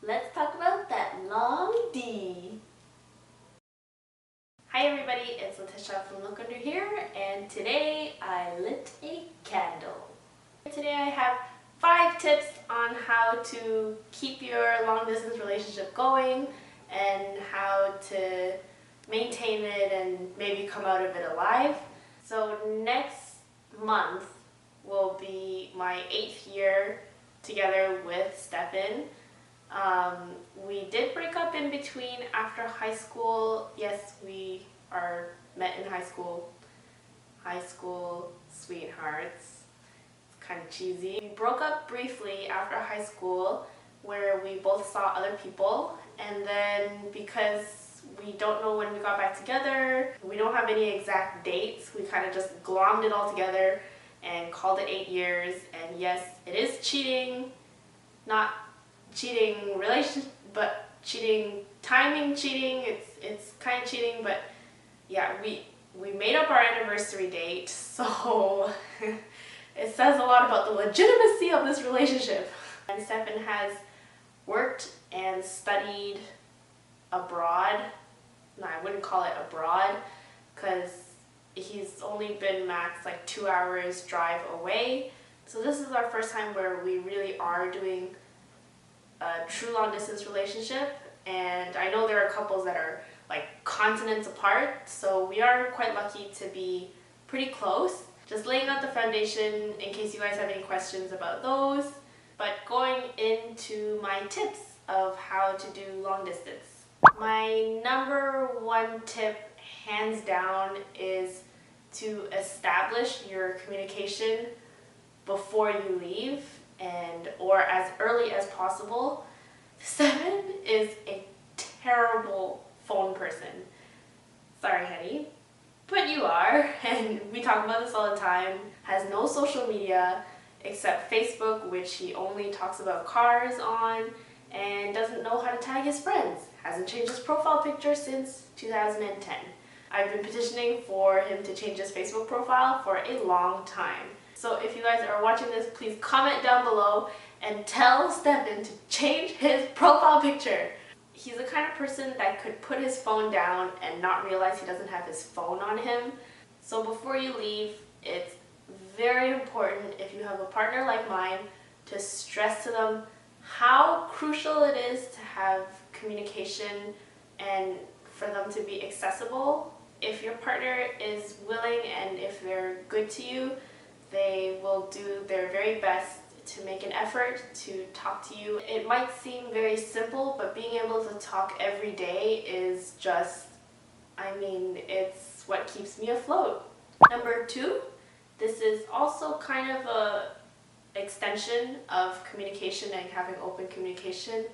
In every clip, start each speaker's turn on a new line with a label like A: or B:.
A: let's talk about that long D. Hi everybody, it's Letitia from Look Under Here, and today I lit a candle. Today I have 5 tips on how to keep your long distance relationship going and how to maintain it and maybe come out of it alive. So next month will be my 8th year together with Stefan. We did break up in between after high school. Yes, we are met in high school. High school sweethearts. It's kind of cheesy. We broke up briefly after high school where we both saw other people, and then because we don't know when we got back together, we don't have any exact dates, we kind of just glommed it all together and called it 8 years. And yes, it is cheating, not cheating relationship, but cheating, timing cheating. It's kind of cheating, but yeah, we made up our anniversary date, so it says a lot about the legitimacy of this relationship. And Stefan has worked and studied abroad. No, I wouldn't call it abroad, because he's only been max like 2 hours drive away. So this is our first time where we really are doing a true long distance relationship, and I know there are couples that are like continents apart, so we are quite lucky to be pretty close. Just laying out the foundation in case you guys have any questions about those. But going into my tips of how to do long distance. My number 1 tip, hands down, is to establish your communication before you leave, or as early as possible. Stefan is a terrible phone person. Sorry, honey, but you are, and we talk about this all the time. Has no social media except Facebook, which he only talks about cars on, and doesn't know how to tag his friends. Hasn't changed his profile picture since 2010. I've been petitioning for him to change his Facebook profile for a long time. So if you guys are watching this, please comment down below and tell Stefan to change his profile picture. He's the kind of person that could put his phone down and not realize he doesn't have his phone on him. So before you leave, it's very important, if you have a partner like mine, to stress to them how crucial it is to have communication and for them to be accessible. If your partner is willing and if they're good to you, they will do their very best to make an effort to talk to you. It might seem very simple, but being able to talk every day is just, it's what keeps me afloat. Number 2, this is also kind of a extension of communication and having open communication.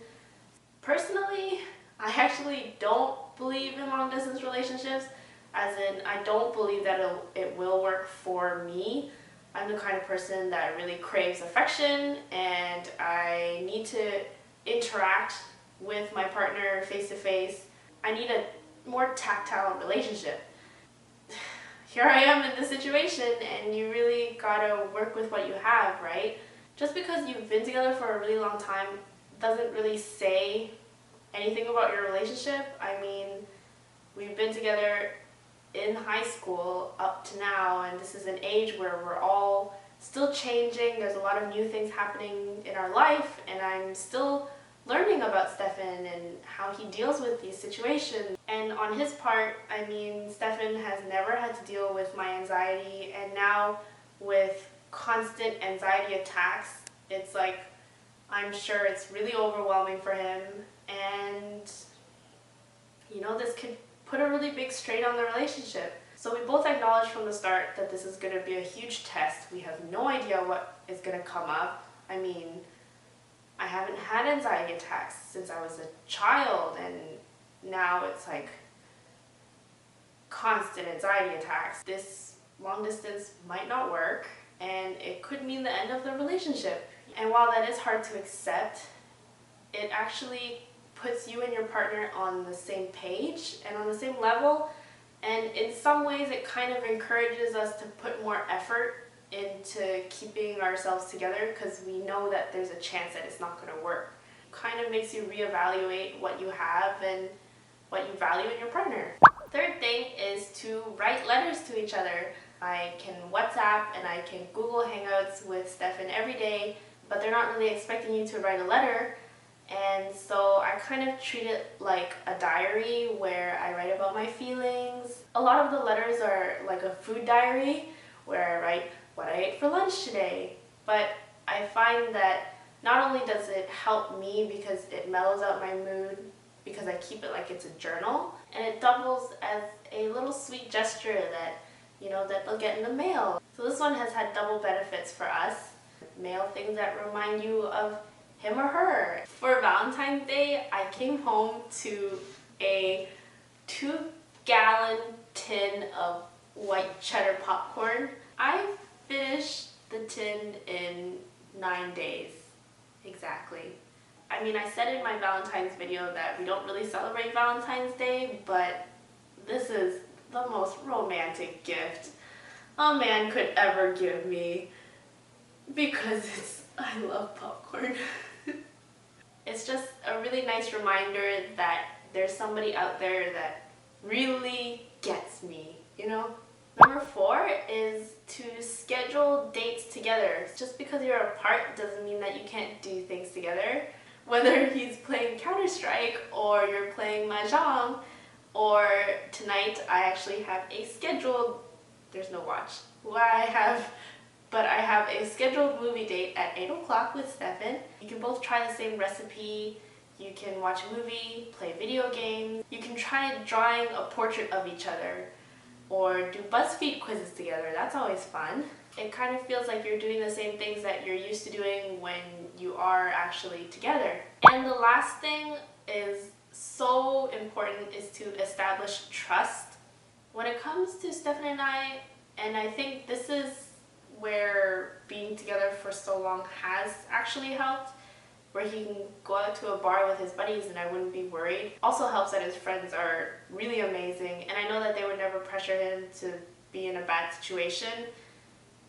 A: Personally, I actually don't believe in long distance relationships, as in I don't believe that it will work for me. I'm the kind of person that really craves affection, and I need to interact with my partner face to face. I need a more tactile relationship. Here I am in this situation, and you really gotta work with what you have, right? Just because you've been together for a really long time doesn't really say anything about your relationship. We've been together in high school up to now, and this is an age where we're all still changing. There's a lot of new things happening in our life, and I'm still learning about Stefan and how he deals with these situations. And on his part, Stefan has never had to deal with my anxiety, and now with constant anxiety attacks, it's like, I'm sure it's really overwhelming for him, and this could put a really big strain on the relationship. So we both acknowledged from the start that this is going to be a huge test. We have no idea what is going to come up. I haven't had anxiety attacks since I was a child, and now it's like constant anxiety attacks. This long distance might not work, and it could mean the end of the relationship. And while that is hard to accept, it actually puts you and your partner on the same page and on the same level, and in some ways it kind of encourages us to put more effort into keeping ourselves together, because we know that there's a chance that it's not going to work. kind of makes you reevaluate what you have and what you value in your partner. Third thing is to write letters to each other. I can WhatsApp and I can Google Hangouts with Stefan every day, but they're not really expecting you to write a letter. And so I kind of treat it like a diary where I write about my feelings. A lot of the letters are like a food diary where I write what I ate for lunch today. But I find that not only does it help me because it mellows out my mood, because I keep it like it's a journal, and it doubles as a little sweet gesture that, you know, that they'll get in the mail. So this one has had double benefits for us. Mail things that remind you of him or her. For Valentine's Day, I came home to a 2-gallon tin of white cheddar popcorn. I finished the tin in 9 days, exactly. I mean, I said in my Valentine's video that we don't really celebrate Valentine's Day, but this is the most romantic gift a man could ever give me because I love popcorn. It's just a really nice reminder that there's somebody out there that really gets me, you know? Number 4 is to schedule dates together. Just because you're apart doesn't mean that you can't do things together. Whether he's playing Counter-Strike or you're playing Mahjong, or tonight I actually have a scheduled, there's no watch, but I have a scheduled movie date at 8 o'clock with Stefan. You can both try the same recipe, you can watch a movie, play video games, you can try drawing a portrait of each other, or do BuzzFeed quizzes together. That's always fun. It kind of feels like you're doing the same things that you're used to doing when you are actually together. And the last thing is so important, is to establish trust. When it comes to Stefan and I think this is where being together for so long has actually helped, where he can go out to a bar with his buddies and I wouldn't be worried. Also helps that his friends are really amazing, and I know that they would never pressure him to be in a bad situation.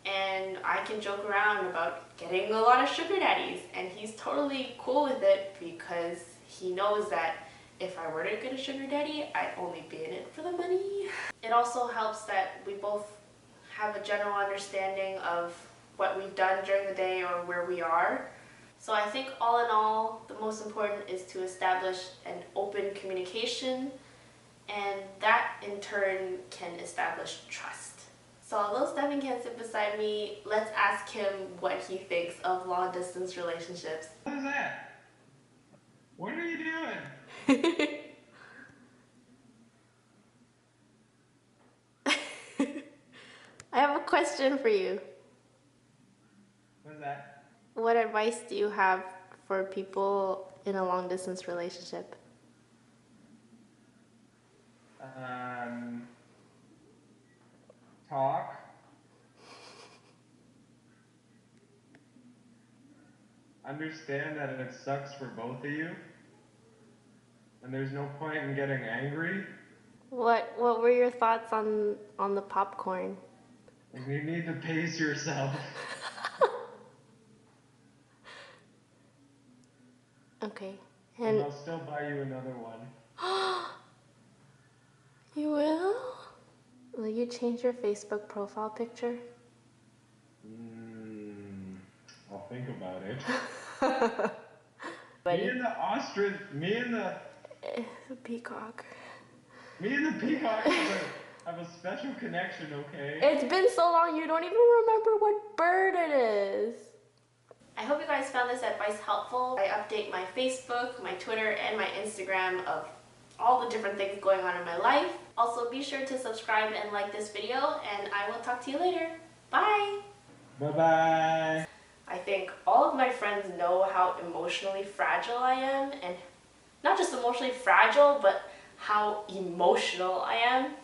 A: And I can joke around about getting a lot of sugar daddies, and he's totally cool with it because he knows that if I were to get a sugar daddy, I'd only be in it for the money. It also helps that we both have a general understanding of what we've done during the day or where we are. So I think all in all, the most important is to establish an open communication, and that in turn can establish trust. So although Stefan can't sit beside me, let's ask him what he thinks of long-distance relationships.
B: What is that? What are you doing?
A: I have a question for you.
B: What is that?
A: What advice do you have for people in a long-distance relationship?
B: Talk. Understand that it sucks for both of you. And there's no point in getting angry.
A: What were your thoughts on the popcorn?
B: You need to pace yourself.
A: Okay.
B: And I'll still buy you another one.
A: You will? Will you change your Facebook profile picture?
B: I'll think about it. Me and the ostrich,
A: The peacock.
B: Me and the peacock have a special connection, okay?
A: It's been so long you don't even remember what bird it is. I hope you guys found this advice helpful. I update my Facebook, my Twitter, and my Instagram of all the different things going on in my life. Also, be sure to subscribe and like this video, and I will talk to you later. Bye!
B: Bye-bye!
A: I think all of my friends know how emotionally fragile I am, and not just emotionally fragile, but how emotional I am.